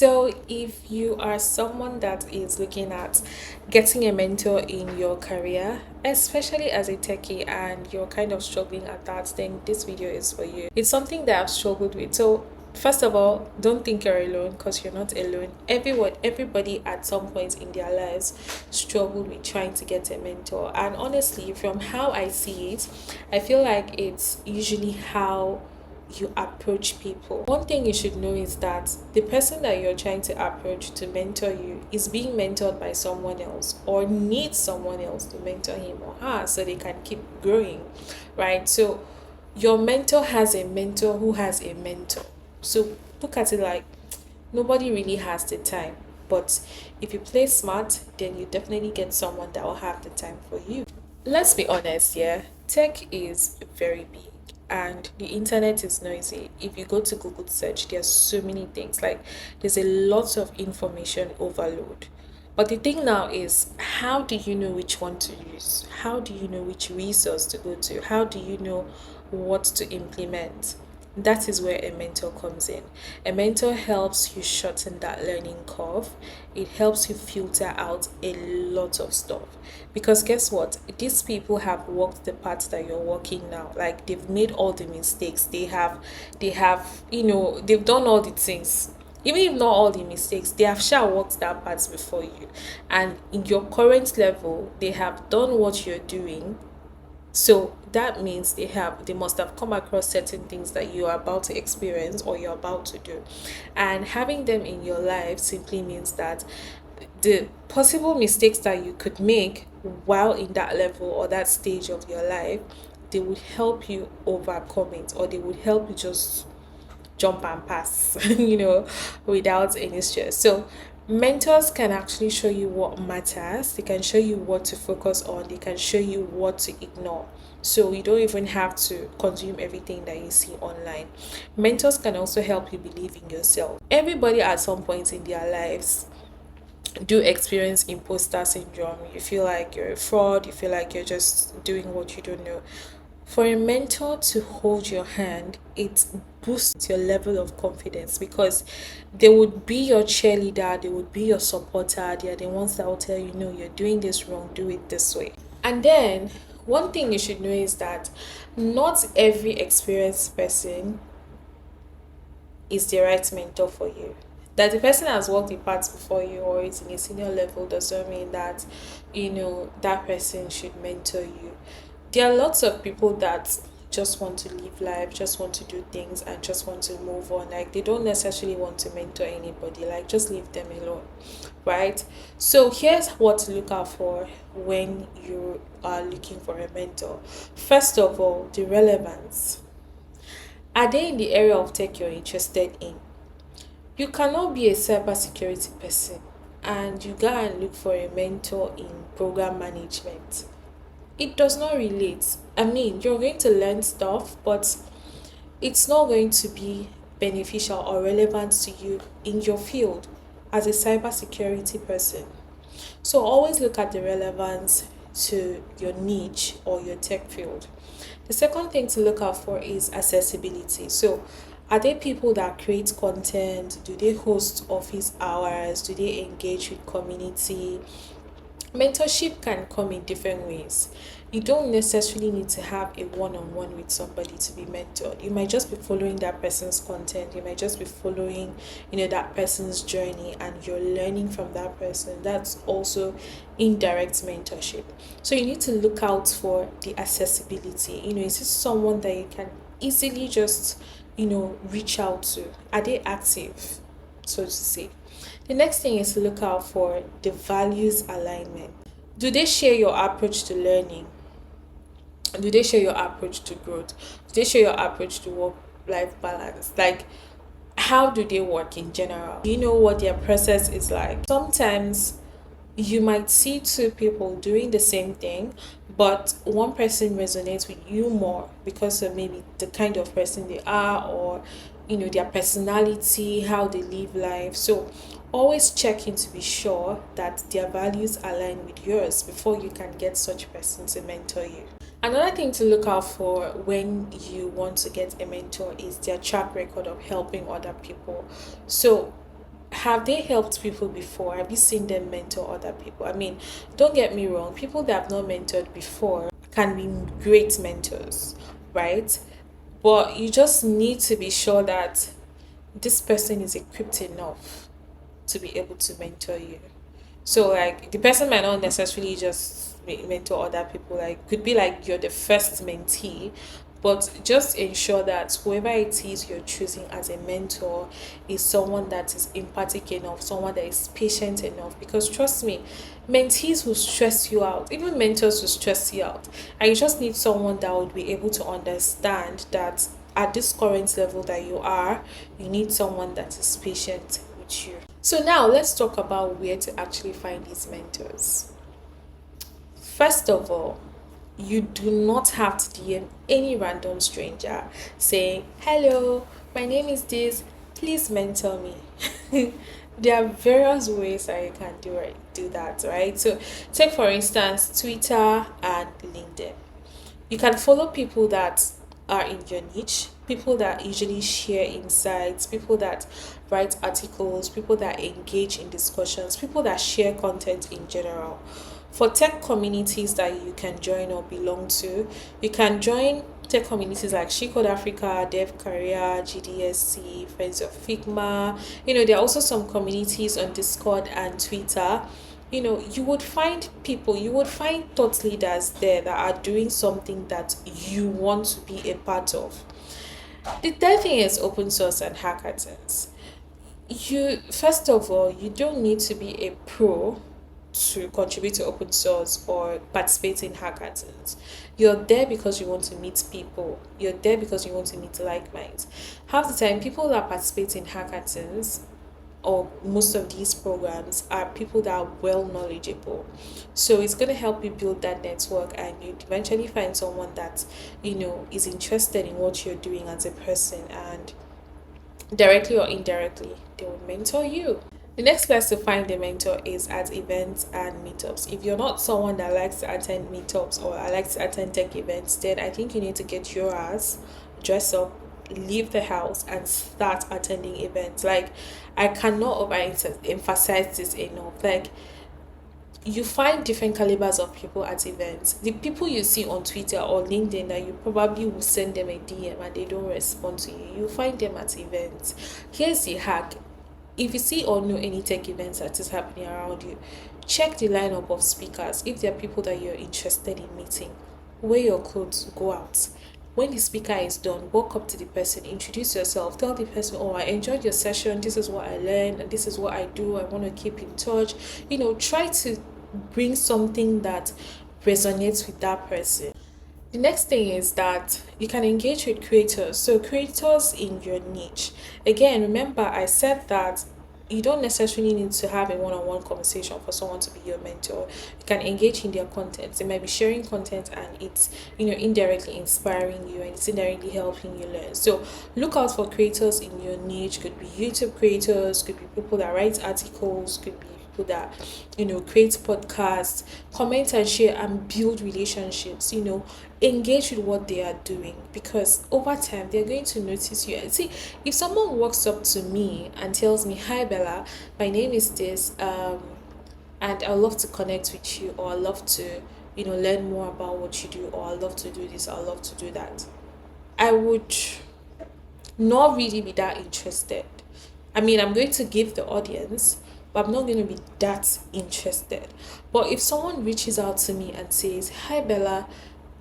So, if you are someone that is looking at getting a mentor in your career, especially as a techie, and you're kind of struggling at that, then this video is for you. It's something that I've struggled with. So, first of all, don't think you're alone because you're not alone. Everybody at some point in their lives struggled with trying to get a mentor. And honestly, from how I see it, I feel like it's usually how you approach people. One thing you should know is that the person that you're trying to approach to mentor you is being mentored by someone else or needs someone else to mentor him or her so they can keep growing, right? So your mentor has a mentor who has a mentor. So look at it like nobody really has the time. But if you play smart, then you definitely get someone that will have the time for you. Let's be honest, yeah. Tech is very big and the internet is noisy. If you go to Google search, there's so many things. Like there's a lot of information overload. But the thing now is, how do you know which one to use? How do you know which resource to go to? How do you know what to implement? That is where a mentor comes in. A mentor helps you shorten that learning curve. It helps you filter out a lot of stuff. Because guess what? These people have walked the path that you're walking now. Like they've made all the mistakes. They've done all the things. Even if not all the mistakes, they have sure walked that path before you. And in your current level, they have done what you're doing, so that means they must have come across certain things that you are about to experience or you're about to do. And having them in your life simply means that the possible mistakes that you could make while in that level or that stage of your life, they would help you overcome it or they would help you just jump and pass, without any stress. So, mentors can actually show you what matters, they can show you what to focus on, they can show you what to ignore. So, you don't even have to consume everything that you see online. Mentors can also help you believe in yourself. Everybody at some point in their lives do experience imposter syndrome. You feel like you're a fraud, you feel like you're just doing what you don't know. For a mentor to hold your hand, it boosts your level of confidence because they would be your cheerleader, they would be your supporter, they are the ones that will tell you, no, you're doing this wrong, do it this way. And then, one thing you should know is that not every experienced person is the right mentor for you. That the person has walked the path before you or is in a senior level doesn't mean that that person should mentor you. There are lots of people that just want to live life, just want to do things and just want to move on. Like they don't necessarily want to mentor anybody, like just leave them alone. Right? So here's what to look out for when you are looking for a mentor. First of all, the relevance. Are they in the area of tech you're interested in? You cannot be a cybersecurity person and you go and look for a mentor in program management. It does not relate. I mean, you're going to learn stuff, but it's not going to be beneficial or relevant to you in your field as a cybersecurity person. So always look at the relevance to your niche or your tech field. The second thing to look out for is accessibility. So are they people that create content? Do they host office hours? Do they engage with community? Mentorship can come in different ways. You don't necessarily need to have a one-on-one with somebody to be mentored. You might just be following that person's content. You might just be following, that person's journey and you're learning from that person. That's also indirect mentorship. So you need to look out for the accessibility. Is this someone that you can easily just, reach out to? Are they active, so to say? The next thing is to look out for the values alignment. Do they share your approach to learning? Do they share your approach to growth? Do they share your approach to work life balance? Like, how do they work in general? Do you know what their process is like? Sometimes you might see two people doing the same thing, but one person resonates with you more because of maybe the kind of person they are or their personality, how they live life. So always check in to be sure that their values align with yours before you can get such person to mentor you. Another thing to look out for when you want to get a mentor is their track record of helping other people. So have they helped people before? Have you seen them mentor other people? I mean, don't get me wrong, people that have not mentored before can be great mentors, right? But you just need to be sure that this person is equipped enough to be able to mentor you. So like the person might not necessarily just mentor other people. Like could be like you're the first mentee, but just ensure that whoever it is you're choosing as a mentor is someone that is empathic enough, someone that is patient enough. Because trust me, mentees will stress you out. Even mentors will stress you out. And you just need someone that would be able to understand that at this current level that you are, you need someone that is patient with you. So now let's talk about where to actually find these mentors. First of all, you do not have to DM any random stranger saying, "Hello, my name is this, please mentor me." There are various ways that you can do that, right? So take for instance Twitter and LinkedIn. You can follow people that are in your niche, people that usually share insights, people that write articles, people that engage in discussions, people that share content in general. For tech communities that you can join or belong to, you can join tech communities like She Code Africa, Dev Career, GDSC, Friends of Figma. There are also some communities on Discord and Twitter. You would find people, you would find thought leaders there that are doing something that you want to be a part of. The third thing is open source and hackathons. You first of all, you don't need to be a pro to contribute to open source or participate in hackathons. You're there because you want to meet people. You're there because you want to meet like minds. Half the time, people that participate in hackathons or most of these programs are people that are well knowledgeable. So it's going to help you build that network, and you eventually find someone that is interested in what you're doing as a person, and directly or indirectly they will mentor you. The next place to find a mentor is at events and meetups. If you're not someone that likes to attend meetups or likes to attend tech events, then I think you need to get your ass, dress up, leave the house, and start attending events. Like, I cannot emphasize this enough. Like, you find different calibers of people at events. The people you see on Twitter or LinkedIn that you probably will send them a DM and they don't respond to you, you find them at events. Here's the hack: if you see or know any tech events that is happening around you, check the lineup of speakers. If there are people that you're interested in meeting, wear your clothes, go out. When the speaker is done, walk up to the person, introduce yourself, tell the person, "Oh, I enjoyed your session. This is what I learned, and this is what I do. I want to keep in touch." Try to bring something that resonates with that person. The next thing is that you can engage with creators. So, creators in your niche. Again, remember, I said that you don't necessarily need to have a one on one conversation for someone to be your mentor. You can engage in their content. They might be sharing content and it's indirectly inspiring you and it's indirectly helping you learn. So look out for creators in your niche. Could be YouTube creators, could be people that write articles, could be people that create podcasts. Comment and share and build relationships. Engage with what they are doing, because over time they're going to notice you. And see, if someone walks up to me and tells me, "Hi Bella, my name is this, and I'd love to connect with you, or I'd love to learn more about what you do, or I'd love to do this, I'd love to do that," I would not really be that interested. I mean, I'm going to give the audience, but I'm not going to be that interested. But if someone reaches out to me and says, "Hi Bella,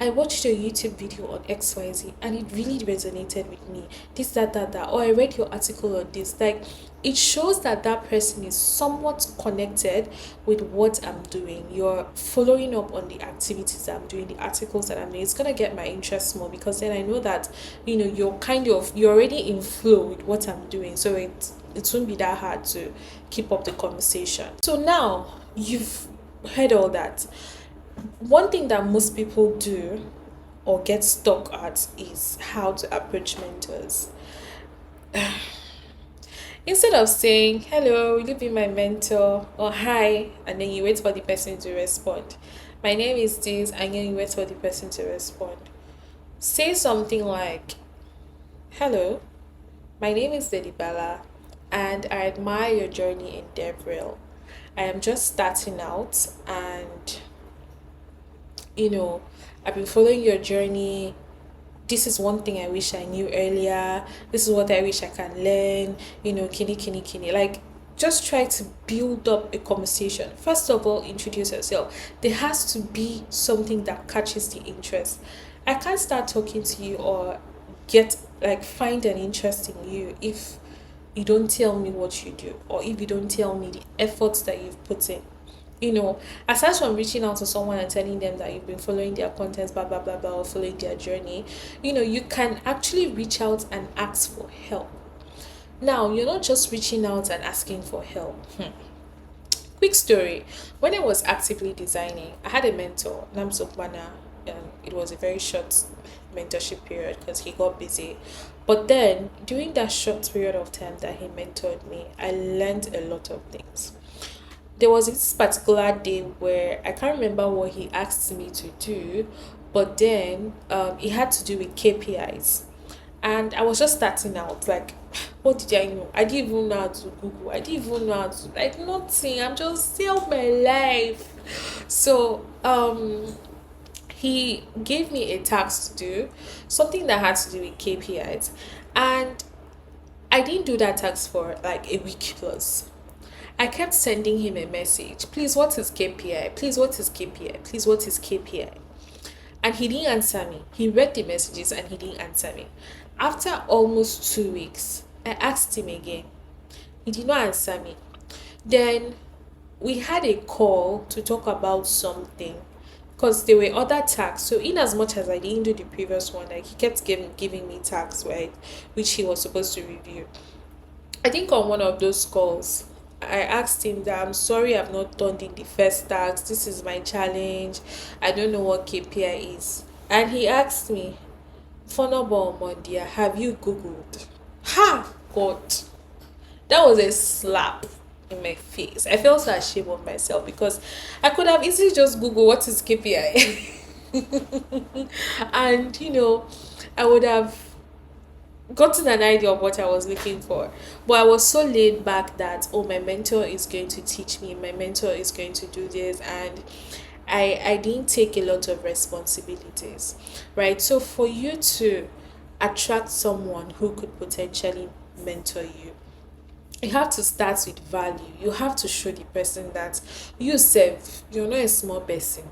I watched your YouTube video on XYZ and it really resonated with me. This, that, or I read your article on this." Like, it shows that that person is somewhat connected with what I'm doing. You're following up on the activities that I'm doing, the articles that I'm doing. It's gonna get my interest more, because then I know that you're already in flow with what I'm doing. So it won't be that hard to keep up the conversation. So now you've heard all that. One thing that most people do or get stuck at is how to approach mentors. Instead of saying, "Hello, will you be my mentor?" or "Hi," and then you wait for the person to respond. "My name is this," and then you wait for the person to respond. Say something like, "Hello, my name is Lady Bala. and I admire your journey in DevRel. I am just starting out, and you know, I've been following your journey. This is one thing I wish I knew earlier. This is what I wish I can learn. Kini, kini, kini. Like, just try to build up a conversation. First of all, introduce yourself. There has to be something that catches the interest. I can't start talking to you or get like find an interest in you if you don't tell me what you do, or if you don't tell me the efforts that you've put in. Aside from reaching out to someone and telling them that you've been following their contents, blah blah blah blah, or following their journey, you can actually reach out and ask for help. Now, you're not just reaching out and asking for help. Quick story. When I was actively designing, I had a mentor, Namsokbana. It was a very short mentorship period because he got busy. But then, during that short period of time that he mentored me, I learned a lot of things. There was this particular day where I can't remember what he asked me to do, but then it had to do with KPIs. And I was just starting out, like, what did I know? I didn't even know how to Google. I didn't even know how to, like, nothing. I'm just still my life. So, he gave me a task to do, something that had to do with KPIs. And I didn't do that task for like a week plus. I kept sending him a message. Please, what is KPI? Please, what is KPI? Please, what is KPI? And he didn't answer me. He read the messages and he didn't answer me. After almost 2 weeks, I asked him again. He did not answer me. Then we had a call to talk about something because there were other tasks. So in as much as I didn't do the previous one, like he kept giving me tasks, right, which he was supposed to review. I think on one of those calls, I asked him that I'm sorry I've not done the first task. This is my challenge. I don't know what KPI is. And he asked me, Mfonobong Umondia, have you Googled? Ha! God. That was a slap in my face. I felt so ashamed of myself because I could have easily just Google what is KPI. And I would have gotten an idea of what I was looking for. But I was so laid back that, oh, my mentor is going to teach me, my mentor is going to do this, and I didn't take a lot of responsibilities, right? So for you to attract someone who could potentially mentor you have to start with value. You have to show the person that you self, you're not a small person.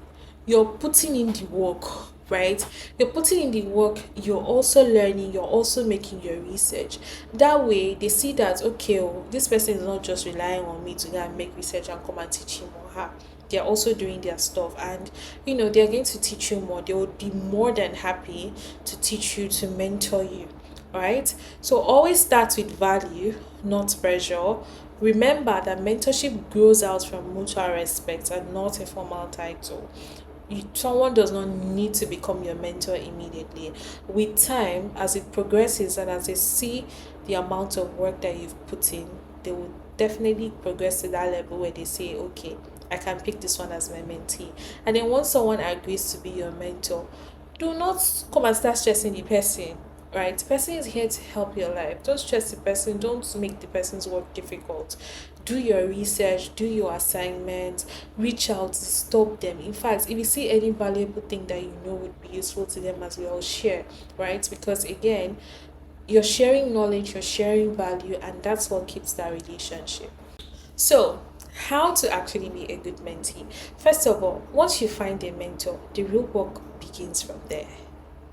You're putting in the work, right? You're putting in the work, you're also learning, you're also making your research. That way they see that, okay, oh, this person is not just relying on me to go and make research and come and teach him or her. They're also doing their stuff, and they're going to teach you more. They would be more than happy to teach you, to mentor you. Right? So always start with value, not pressure. Remember that mentorship grows out from mutual respect and not a formal title. Someone does not need to become your mentor immediately. With time, as it progresses and as they see the amount of work that you've put in, they will definitely progress to that level where they say, okay, I can pick this one as my mentee. And then once someone agrees to be your mentor, do not come and start stressing the person, right? The person is here to help your life. Don't stress the person. Don't make the person's work difficult. Do your research, do your assignments, reach out, stop them. In fact, if you see any valuable thing that would be useful to them as well, share, right? Because again, you're sharing knowledge, you're sharing value, and that's what keeps that relationship. So, how to actually be a good mentee? First of all, once you find a mentor, the real work begins from there,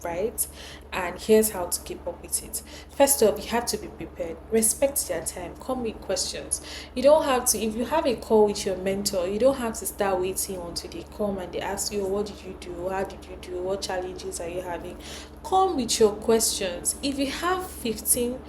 right? And here's how to keep up with it. First off, you have to be prepared. Respect their time. Come with questions. You don't have to, if you have a call with your mentor, you don't have to start waiting until they come and they ask you, what did you do? How did you do? What challenges are you having? Come with your questions. If you have 15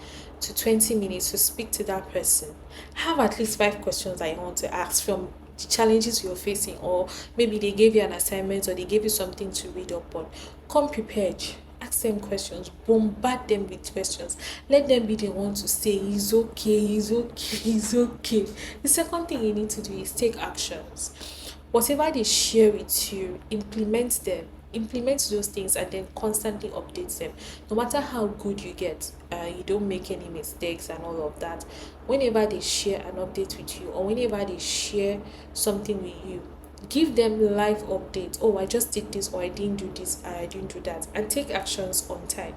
to 20 minutes to speak to that person, have at least 5 questions that you want to ask from the challenges you're facing, or maybe they gave you an assignment or they gave you something to read up on. Come prepared. Ask them questions, bombard them with questions. Let them be the one to say, it's okay, it's okay, it's okay. The second thing you need to do is take actions. Whatever they share with you, implement them. implement those things and then constantly update them. No matter how good you get, you don't make any mistakes and all of that. Whenever they share an update with you, or whenever they share something with you, give them live updates. Oh, I just did this, or I didn't do this, I didn't do that, and take actions on time.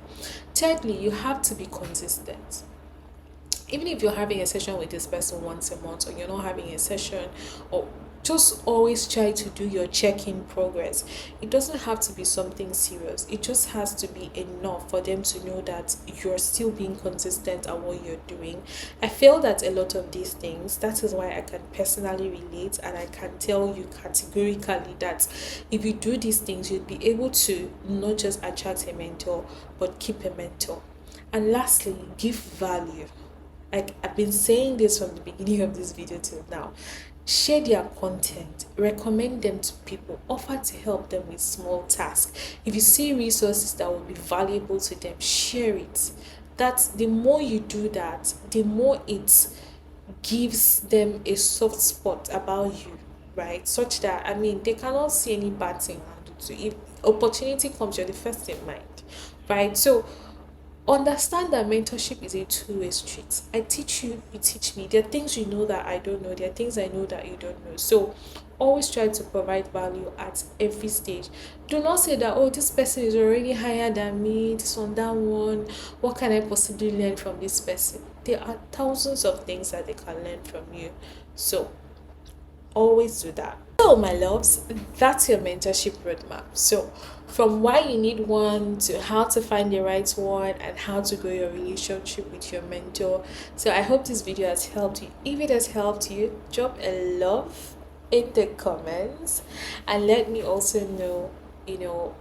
Thirdly, you have to be consistent. Even if you're having a session with this person once a month, or you're not having a session, or just always try to do your check-in progress. It doesn't have to be something serious. It just has to be enough for them to know that you're still being consistent at what you're doing. I feel that a lot of these things, that is why I can personally relate, and I can tell you categorically that if you do these things, you'd be able to not just attract a mentor, but keep a mentor. And lastly, give value. Like I've been saying this from the beginning of this video till now. Share their content, recommend them to people, offer to help them with small tasks. If you see resources that will be valuable to them, share it. That the more you do that, the more it gives them a soft spot about you, right? Such that, I mean, they cannot see any bad thing around it. So if opportunity comes, you're the first in mind, right? So understand that mentorship is a two-way street. I teach you, you teach me. There are things you know that I don't know, there are things I know that you don't know. So always try to provide value at every stage. Do not say that, oh, this person is already higher than me, this one, that one, what can I possibly learn from this person? There are thousands of things that they can learn from you. So always do that. So, my loves, that's your mentorship roadmap. So, from why you need one to how to find the right one and how to grow your relationship with your mentor. So, I hope this video has helped you. If it has helped you, drop a love in the comments and let me also know, you know,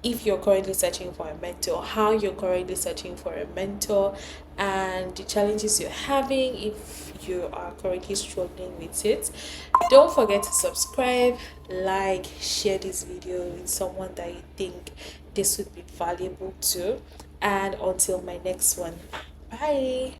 if you're currently searching for a mentor, how you're currently searching for a mentor, and the challenges you're having if you are currently struggling with it. Don't forget to subscribe, like, share this video with someone that you think this would be valuable to. And until my next one, bye.